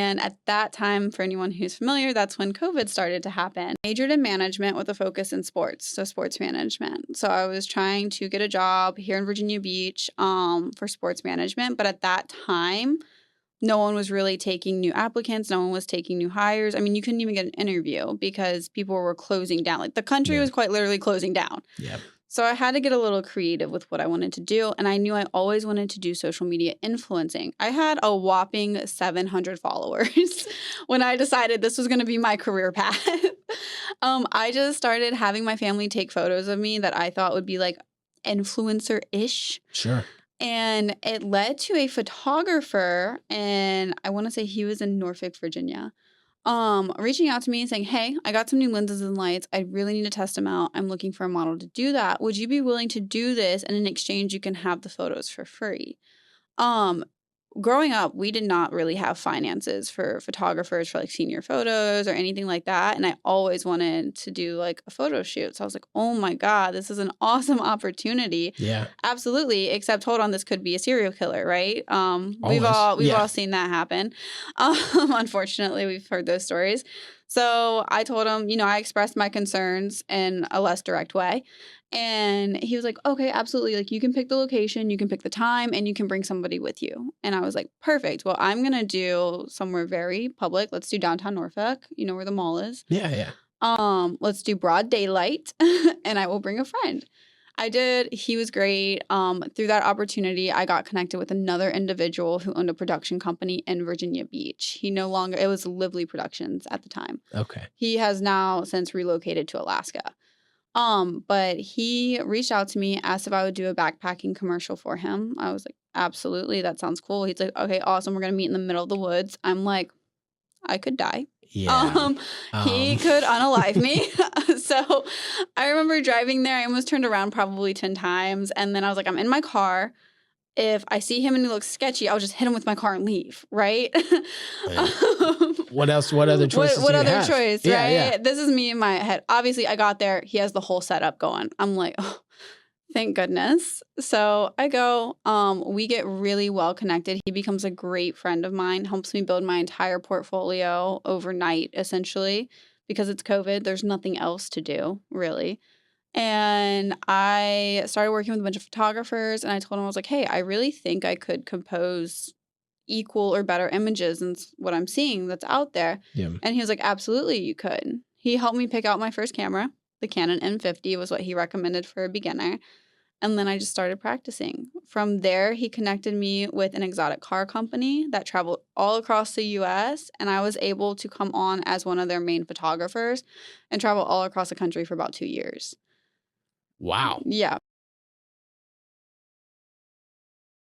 And at that time, for anyone who's familiar, that's when COVID started to happen. Majored in management with a focus in sports, so sports management. So I was trying to get a job here in Virginia Beach for sports management. But at that time, no one was really taking new applicants. No one was taking new hires. I mean, you couldn't even get an interview because people were closing down. Like the country was quite literally closing down. Yep. So I had to get a little creative with what I wanted to do. And I knew I always wanted to do social media influencing. I had a whopping 700 followers when I decided this was going to be my career path. I just started having my family take photos of me that I thought would be like influencer-ish. Sure. And it led to a photographer, and I want to say he was in Norfolk, Virginia, reaching out to me and saying, hey, I got some new lenses and lights. I really need to test them out. I'm looking for a model to do that. Would you be willing to do this? And in exchange, you can have the photos for free. Growing up, we did not really have finances for photographers for like senior photos or anything like that. And I always wanted to do like a photo shoot. So I was like, oh my God, this is an awesome opportunity. Yeah. Absolutely. Except hold on, this could be a serial killer, right? We've all seen that happen. Unfortunately, we've heard those stories. So I told him, I expressed my concerns in a less direct way. And he was like, okay, absolutely. Like you can pick the location, you can pick the time, and you can bring somebody with you. And I was like, perfect. Well, I'm going to do somewhere very public. Let's do downtown Norfolk, where the mall is. Yeah. Let's do broad daylight and I will bring a friend. I did. He was great. Through that opportunity, I got connected with another individual who owned a production company in Virginia Beach. It was Lively Productions at the time. Okay. He has now since relocated to Alaska. But he reached out to me, asked if I would do a backpacking commercial for him. I was like, absolutely. That sounds cool. He's like, okay, awesome. We're going to meet in the middle of the woods. I'm like, I could die. Yeah. He could unalive me. So I remember driving there. I almost turned around probably 10 times. And then I was like, I'm in my car. If I see him and he looks sketchy, I'll just hit him with my car and leave, right? What else? What other choices What do you other have? choice, Yeah, right? yeah. This is me in my head. Obviously, I got there. He has the whole setup going. I'm like, oh, thank goodness. So I go. We get really well connected. He becomes a great friend of mine, helps me build my entire portfolio overnight, essentially, because it's COVID. There's nothing else to do, really. And I started working with a bunch of photographers, and I told him, I was like, hey, I really think I could compose equal or better images than what I'm seeing that's out there. Yeah. And he was like, absolutely, you could. He helped me pick out my first camera. The Canon M50 was what he recommended for a beginner. And then I just started practicing. From there, he connected me with an exotic car company that traveled all across the U.S., and I was able to come on as one of their main photographers and travel all across the country for about 2 years. Wow. Yeah.